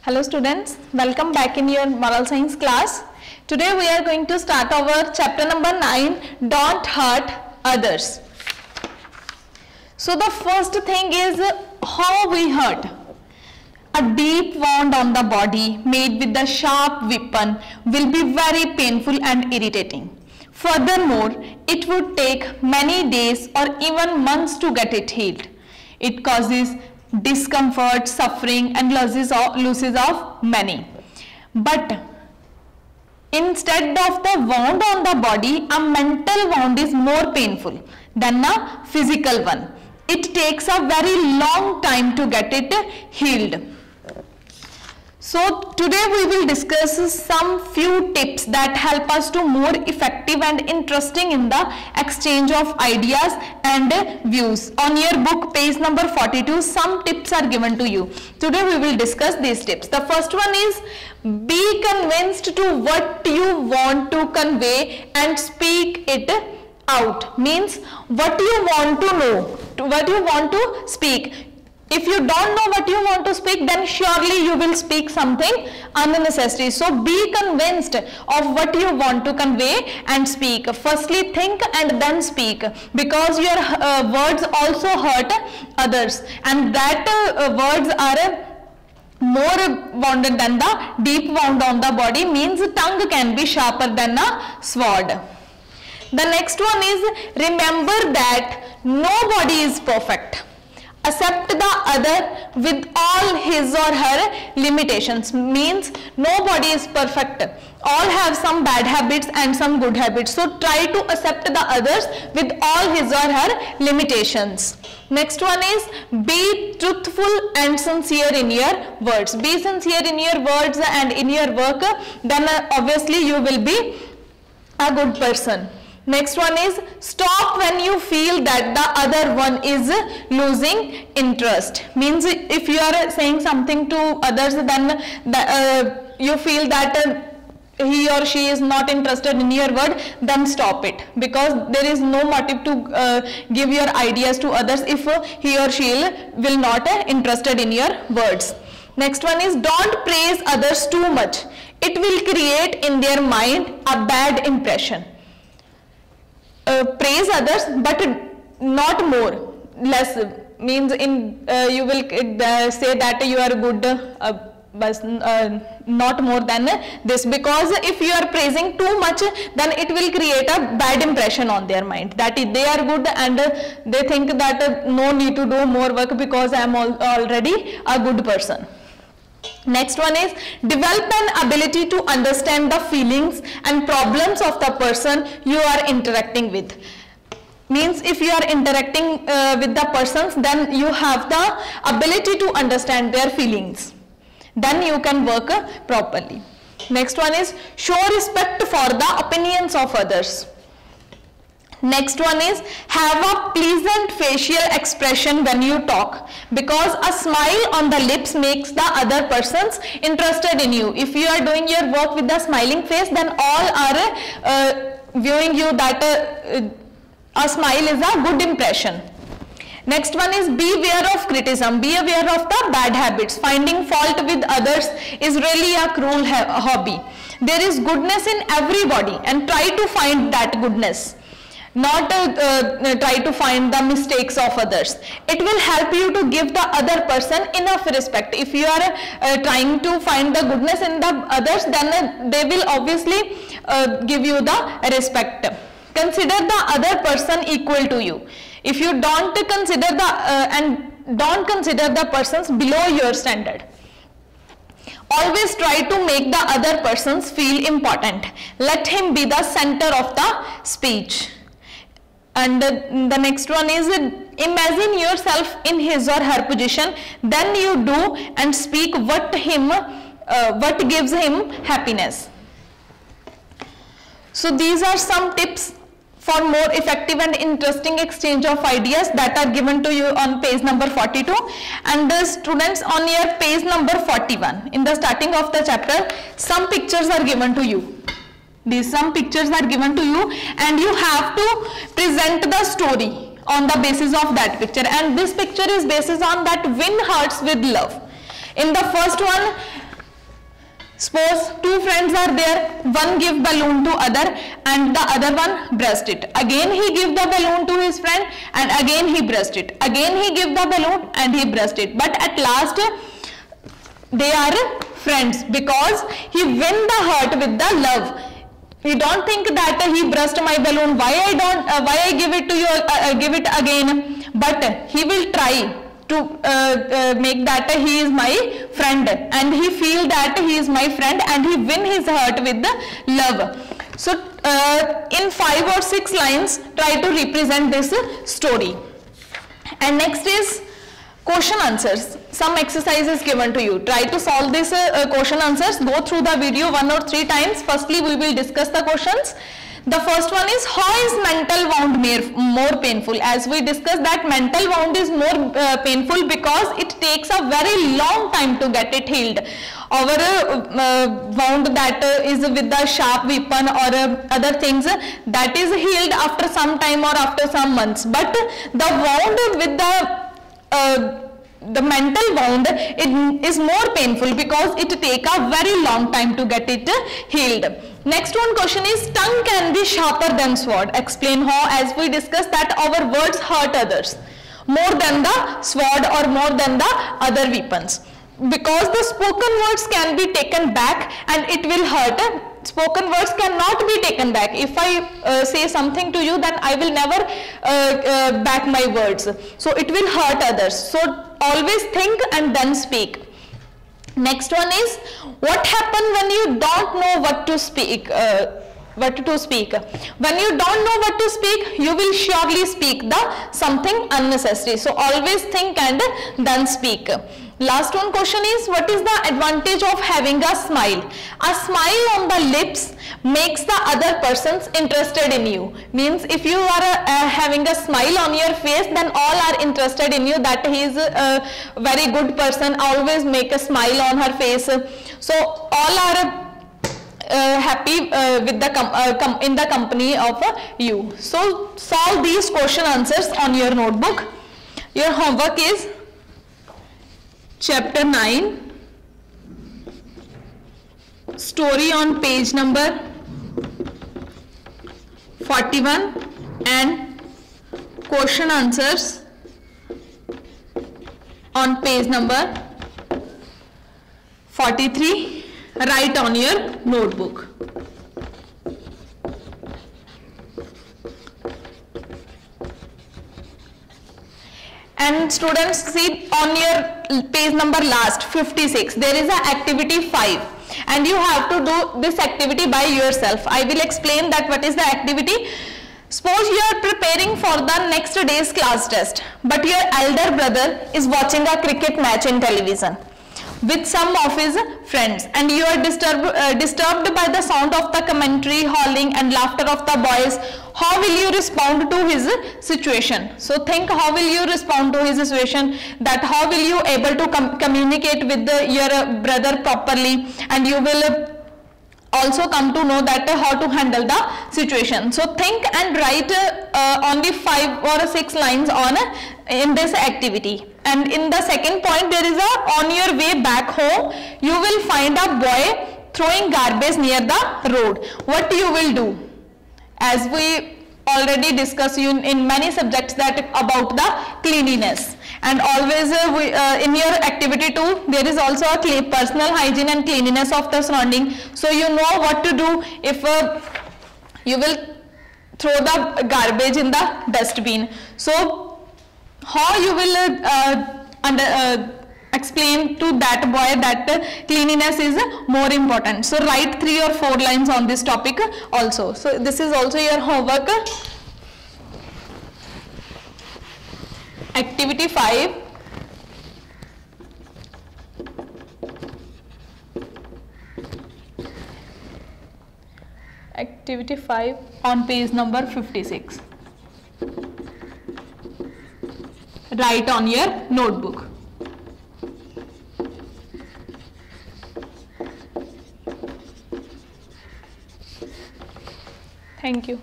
Hello students, welcome back in your moral science class. Today we are going to start our chapter number 9, Don't Hurt Others. So the first thing is how we hurt. A deep wound on the body made with the sharp weapon will be very painful and irritating. Furthermore, it would take many days or even months to get it healed. It causes discomfort, suffering and losses of many. But instead of the wound on the body, a mental wound is more painful than a physical one. It takes a very long time to get it healed. So today we will discuss some few tips that help us to more effective and interesting in the exchange of ideas and views. On your book page number 42, some tips are given to you. Today we will discuss these tips. The first one is be convinced to what you want to convey and speak it out. Means what you want to know, what you want to speak. If you don't know what you want to speak, then surely you will speak something unnecessary. So be convinced of what you want to convey and speak. Firstly think and then speak, because your words also hurt others, and that words are more wounded than the deep wound on the body, means tongue can be sharper than a sword. The next one is remember that nobody is perfect. Accept the other with all his or her limitations. Means nobody is perfect. All have some bad habits and some good habits. So try to accept the others with all his or her limitations. Next one is be truthful and sincere in your words. Be sincere in your words and in your work. Then obviously you will be a good person. Next one is stop when you feel that the other one is losing interest. Means if you are saying something to others, then you feel that he or she is not interested in your word, then stop it, because there is no motive to give your ideas to others if he or she will not interested in your words. Next one is don't praise others too much. It will create in their mind a bad impression. Praise others but not more, less. Means in you will say that you are good, but not more than this, because if you are praising too much, then it will create a bad impression on their mind that they are good and they think that no need to do more work because I am already a good person. Next one is develop an ability to understand the feelings and problems of the person you are interacting with. Means if you are interacting with the persons, then you have the ability to understand their feelings. Then you can work properly. Next one is show respect for the opinions of others. Next one is have a pleasant facial expression when you talk, because a smile on the lips makes the other persons interested in you. If you are doing your work with a smiling face, then all are viewing you that a smile is a good impression. Next one is be aware of criticism. Be aware of the bad habits. Finding fault with others is really a cruel hobby. There is goodness in everybody and try to find that goodness. Not try to find the mistakes of others. It will help you to give the other person enough respect. If you are trying to find the goodness in the others, then they will obviously give you the respect. Consider the other person equal to you. If you don't consider don't consider the persons below your standard. Always try to make the other persons feel important. Let him be the center of the speech. And the next one is imagine yourself in his or her position, then you do and speak what gives him happiness. So these are some tips for more effective and interesting exchange of ideas that are given to you on page number 42, and the students on your page number 41 in the starting of the chapter, some pictures are given to you. Some pictures are given to you and you have to present the story on the basis of that picture, and this picture is basis on that win hearts with love. In the first one, Suppose two friends are there, one give balloon to other and the other one breast it. Again he give the balloon to his friend and again he breast it. Again he give the balloon and he breast it. But at last they are friends because he win the heart with the love. You don't think that he brushed my balloon, why I give it to you, give it again, but he will try to make that he is my friend and he feel that he is my friend and he win his heart with the love. So in 5 or 6 lines try to represent this story. And next is question answers. Some exercises given to you. Try to solve this question answers. Go through the video 1 or 3 times. Firstly, we will discuss the questions. The first one is, how is mental wound more painful? As we discussed that mental wound is more painful because it takes a very long time to get it healed. Our wound that is with the sharp weapon or other things, that is healed after some time or after some months. But the wound with the mental wound, it is more painful because it take a very long time to get it healed. Next one question is, tongue can be sharper than sword. Explain how. As we discussed that our words hurt others more than the sword or more than the other weapons, because the spoken words can be taken back and it will hurt. Spoken words cannot be taken back. If I say something to you, then I will never back my words, so it will hurt others. So always think and then speak. Next one is, what happens when you don't know what to speak? When you don't know what to speak, you will surely speak the something unnecessary. So always think and then speak. Last one question is, what is the advantage of having a smile? A smile on the lips makes the other persons interested in you. Means if you are having a smile on your face, then all are interested in you, that he is a very good person, always make a smile on her face. So all are happy with the in the company of you. So solve these question answers on your notebook. Your homework is chapter 9, story on page number 41 and question answers on page number 43. Write on your notebook. And students, see on your page number last 56, there is a activity 5 and you have to do this activity by yourself. I will explain that what is the activity. Suppose you are preparing for the next day's class test, but your elder brother is watching a cricket match in television with some of his friends, and you are disturbed by the sound of the commentary, howling and laughter of the boys. How will you respond to his situation? So think, how will you respond to his situation, that how will you able to communicate with your brother properly, and you will also come to know that how to handle the situation. So think and write only 5 or 6 lines on in this activity. And in the second point, there is a, on your way back home, you will find a boy throwing garbage near the road. What you will do? As we already discussed in many subjects that about the cleanliness, and always in your activity 2 there is also a personal hygiene and cleanliness of the surrounding. So you know what to do if you will throw the garbage in the dustbin. So how you will explain to that boy that cleanliness is more important. So write 3 or 4 lines on this topic also. So this is also your homework. Activity 5. Activity 5 on page number 56. Write on your notebook. Thank you.